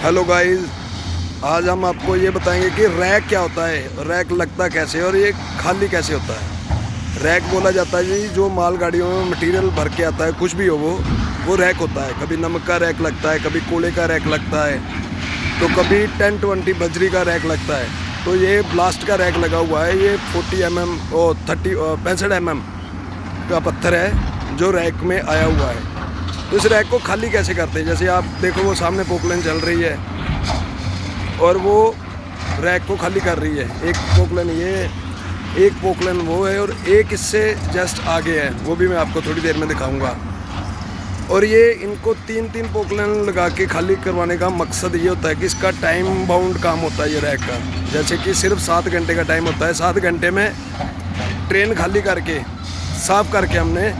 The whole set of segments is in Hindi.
हेलो गाइस, आज हम आपको ये बताएंगे कि रैक क्या होता है, रैक लगता कैसे और ये खाली कैसे होता है। रैक बोला जाता है जी जो माल गाड़ियों में मटेरियल भर के आता है, कुछ भी हो वो रैक होता है। कभी नमक का रैक लगता है, कभी कोले का रैक लगता है, तो कभी 10-20 बजरी का रैक लगता है। तो ये ब्लास्ट का रैक लगा हुआ है। ये 40 mm और 65 mm का पत्थर है जो रैक में आया हुआ है। तो इस रैक को खाली कैसे करते हैं, जैसे आप देखो वो सामने पोकलेन चल रही है और वो रैक को खाली कर रही है। एक पोकलेन ये, एक पोकलेन वो है और एक इससे जस्ट आगे है, वो भी मैं आपको थोड़ी देर में दिखाऊंगा। और ये इनको 3-3 पोकलेन लगा के खाली करवाने का मकसद ये होता है कि इसका टाइम बाउंड काम होता है ये रैक का। जैसे कि सिर्फ 7 घंटे का टाइम होता है, 7 घंटे में ट्रेन खाली करके साफ़ करके हमने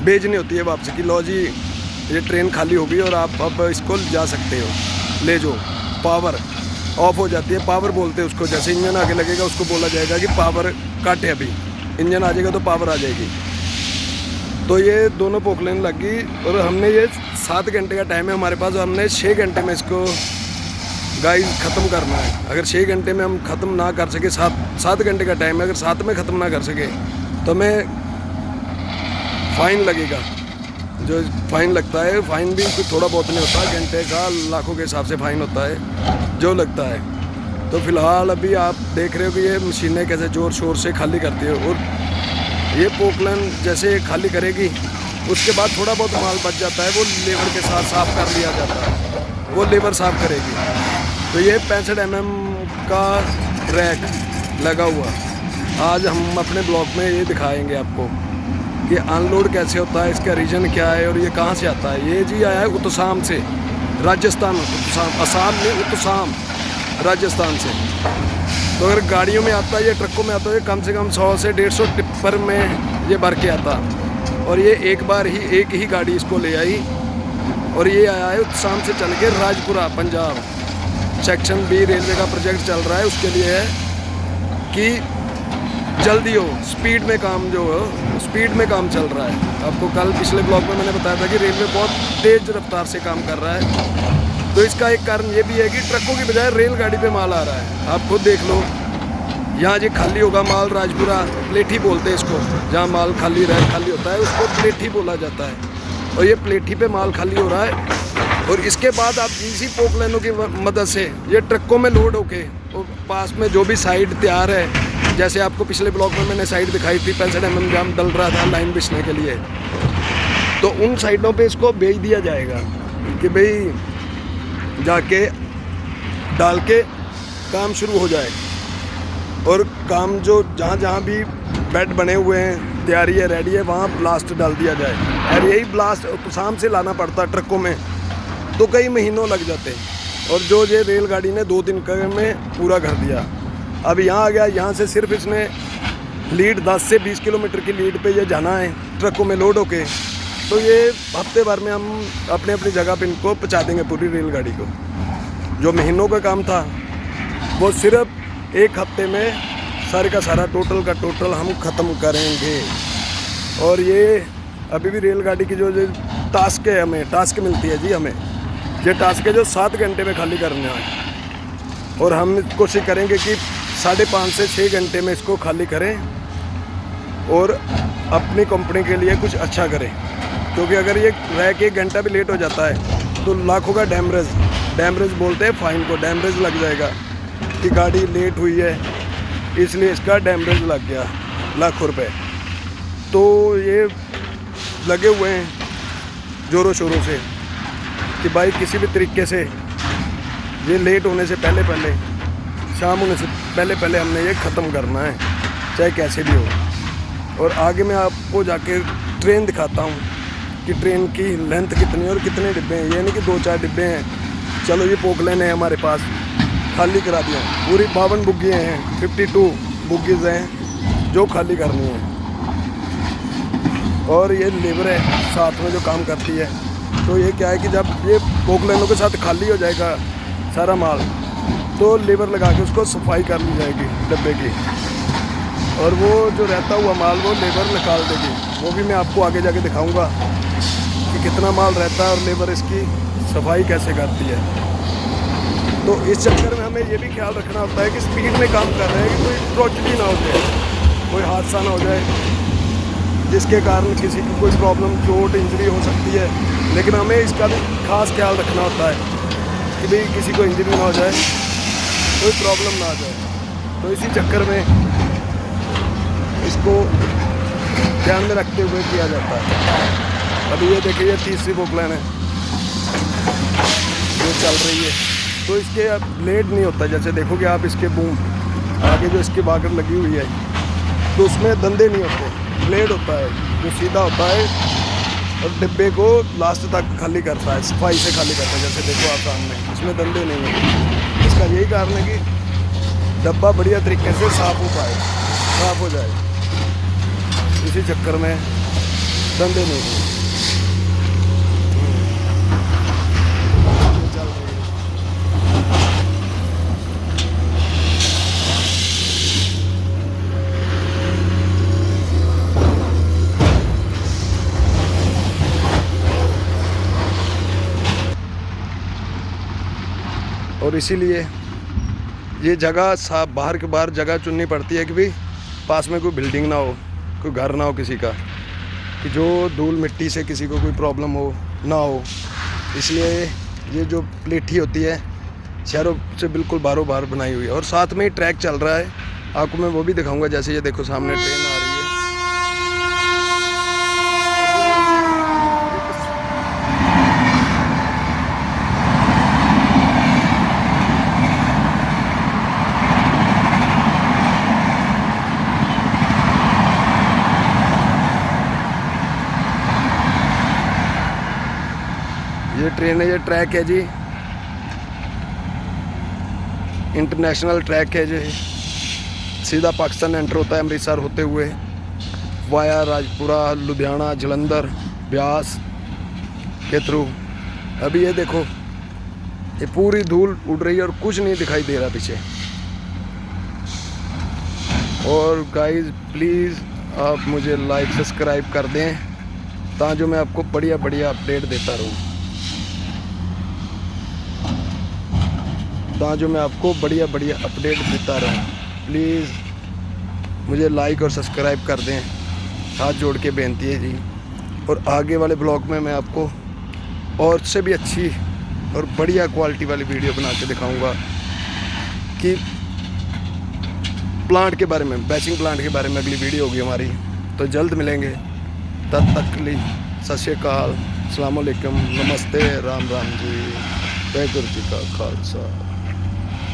भेजनी होती है वापसी की। लो जी ये ट्रेन खाली होगी और आप अब इसको जा सकते हो, ले जाओ। पावर ऑफ हो जाती है, पावर बोलते हैं उसको। जैसे इंजन आगे लगेगा उसको बोला जाएगा कि पावर काटे, अभी इंजन आ जाएगा तो पावर आ जाएगी। तो ये दोनों पोकलेन लगी और हमने ये 7 घंटे का टाइम है हमारे पास और हमने 6 घंटे में इसको गाइस ख़त्म करना है। अगर 6 घंटे में हम ख़त्म ना कर सके, 7 घंटे का टाइम है, अगर 7 में ख़त्म ना कर सके तो हमें फ़ाइन लगेगा। जो फ़ाइन लगता है, फ़ाइन भी कुछ थोड़ा बहुत नहीं होता, घंटे का लाखों के हिसाब से फ़ाइन होता है जो लगता है। तो फ़िलहाल अभी आप देख रहे हो कि ये मशीनें कैसे ज़ोर शोर से खाली करती है। और ये पोकलेन जैसे खाली करेगी उसके बाद थोड़ा बहुत माल बच जाता है, वो लेबर के साथ साफ़ कर लिया जाता है, वो लेबर साफ़ करेगी। तो ये 65 mm का रैक लगा हुआ आज हम अपने ब्लॉग में ये दिखाएँगे आपको कि अनलोड कैसे होता है, इसका रीजन क्या है और ये कहाँ से आता है। ये जी आया है उत्तसाम से, राजस्थान, उत्तसाम असम में, उत्तसाम राजस्थान से। तो अगर गाड़ियों में आता है, ये ट्रकों में आता है, कम से कम 100 से 150 टिप्पर में ये भर के आता। और ये एक बार ही एक ही गाड़ी इसको ले आई और ये आया है उत्तसाम से चल के Rajpura Punjab. Section B railway का प्रोजेक्ट चल रहा है, उसके लिए है कि जल्दी हो, स्पीड में काम जो हो, स्पीड में काम चल रहा है। आपको कल पिछले ब्लॉग में मैंने बताया था कि रेलवे बहुत तेज़ रफ्तार से काम कर रहा है। तो इसका एक कारण ये भी है कि ट्रकों की बजाय रेलगाड़ी पे माल आ रहा है। आप खुद देख लो, यहाँ जो खाली होगा माल, राजपुरा प्लेठी बोलते हैं इसको, जहाँ माल खाली होता है उसको प्लेठी बोला जाता है। और ये प्लेठी पे माल खाली हो रहा है और इसके बाद आप इसी पोकलेनों की मदद से ये ट्रकों में लोड होके और पास में जो भी साइड तैयार है, जैसे आपको पिछले ब्लॉग में मैंने साइड दिखाई थी 65 mm जाम डल रहा था लाइन बिछने के लिए, तो उन साइडों पे इसको भेज दिया जाएगा कि भाई जाके डाल के काम शुरू हो जाए। और काम जो जहाँ भी बेड बने हुए हैं, तैयारी है, रेडी है, वहाँ ब्लास्ट डाल दिया जाए। और यही ब्लास्ट उत्तसाम से लाना पड़ता ट्रकों में, तो कई महीनों लग जाते। और जो ये रेलगाड़ी ने 2 दिन में पूरा कर दिया। अब यहाँ आ गया, यहाँ से सिर्फ इसने लीड 10 से 20 किलोमीटर की लीड पे ये जाना है ट्रकों में लोड होके। तो ये हफ्ते भर में हम अपने अपनी जगह पे इनको पहुँचा देंगे पूरी रेलगाड़ी को। जो महीनों का काम था वो सिर्फ 1 हफ्ते में सारे का सारा टोटल का टोटल हम ख़त्म करेंगे। और ये अभी भी रेलगाड़ी की जो टास्क है, हमें टास्क मिलती है जी, हमें ये टास्क है जो 7 घंटे में खाली करना है। और हम कोशिश करेंगे कि 5.5 से 6 घंटे में इसको खाली करें और अपनी कंपनी के लिए कुछ अच्छा करें। क्योंकि अगर ये रैक 1 घंटा भी लेट हो जाता है तो लाखों का डैमरेज बोलते हैं फ़ाइन को, डैमरेज लग जाएगा कि गाड़ी लेट हुई है इसलिए इसका डैमरेज लग गया लाखों रुपए। तो ये लगे हुए हैं ज़ोरों शोरों से कि भाई किसी भी तरीके से ये लेट होने से पहले शाम होने से पहले हमने ये ख़त्म करना है, चाहे कैसे भी हो। और आगे मैं आपको जाके ट्रेन दिखाता हूँ कि ट्रेन की लेंथ कितनी है और कितने डिब्बे हैं। ये नहीं कि 2-4 डिब्बे हैं, चलो ये पोकलेन है हमारे पास, खाली करा दिया। पूरी 52 बुग्गियाँ हैं, 52 बुग्गीज़ हैं जो खाली करनी है। और ये लेबर है साथ में जो काम करती है। तो ये क्या है कि जब ये पोकलेनों के साथ खाली हो जाएगा सारा माल, तो लेबर लगा के उसको सफाई कर ली जाएगी डब्बे की, और वो जो रहता हुआ माल वो लेबर निकाल देगी। वो भी मैं आपको आगे जाके दिखाऊंगा कि कितना माल रहता है और लेबर इसकी सफाई कैसे करती है। तो इस चक्कर में हमें ये भी ख्याल रखना होता है कि स्पीड में काम कर रहे हैं कि कोई ट्रॉजिडी ना हो जाए, कोई हादसा ना हो जाए जिसके कारण किसी की कोई प्रॉब्लम, चोट, इंजरी हो सकती है। लेकिन हमें इसका भी खास ख्याल रखना होता है कि भाई किसी को इंजरी ना हो जाए, कोई प्रॉब्लम ना आ जाए। तो इसी चक्कर में इसको ध्यान में रखते हुए किया जाता है। अभी ये देखिए, ये तीसरी पोकलाइन है जो चल रही है। तो इसके ब्लेड नहीं होता, जैसे देखोगे आप इसके बूम आगे जो इसकी बागड़ लगी हुई है, तो उसमें दंदे नहीं होते, ब्लेड होता है जो सीधा होता है और डिब्बे को लास्ट तक खाली करता है, सफाई से खाली करता है। जैसे देखो आप सामने, इसमें दंदे नहीं हैं। इसका यही कारण है कि डब्बा बढ़िया तरीके से साफ़ हो पाए, साफ़ हो जाए। इसी चक्कर में दंदे नहीं हैं। और इसीलिए ये जगह साफ बाहर के बाहर जगह चुननी पड़ती है कि भाई पास में कोई बिल्डिंग ना हो, कोई घर ना हो किसी का, कि जो धूल मिट्टी से किसी को कोई प्रॉब्लम हो ना हो। इसलिए ये जो प्लेठी होती है शहरों से बिल्कुल बारों बार बनाई हुई है। और साथ में ही ट्रैक चल रहा है, आपको मैं वो भी दिखाऊंगा। जैसे ये देखो सामने ट्रेन आ रही है। ये ट्रेन है, ये ट्रैक है जी, इंटरनेशनल ट्रैक है जी। सीधा पाकिस्तान एंटर होता है अमृतसर होते हुए वाया राजपुरा, लुधियाना, जलंधर, ब्यास के थ्रू। अभी ये देखो, ये पूरी धूल उड़ रही है और कुछ नहीं दिखाई दे रहा पीछे। और गाइस प्लीज़ आप मुझे लाइक सब्सक्राइब कर दें ताकि मैं आपको बढ़िया बढ़िया अपडेट देता रहूँ, ताकि मैं आपको बढ़िया बढ़िया अपडेट देता रहूँ। प्लीज़ मुझे लाइक और सब्सक्राइब कर दें, हाथ जोड़ के बेनती है जी। और आगे वाले ब्लॉग में मैं आपको और से भी अच्छी और बढ़िया क्वालिटी वाली वीडियो बना के दिखाऊंगा कि प्लांट के बारे में, बैचिंग प्लांट के बारे में अगली वीडियो होगी हमारी। तो जल्द मिलेंगे, तब तक के लिए सत श्री अकाल, अस्सलाम वालेकुम, नमस्ते, राम राम जी, जय गुरु जी का खालसा।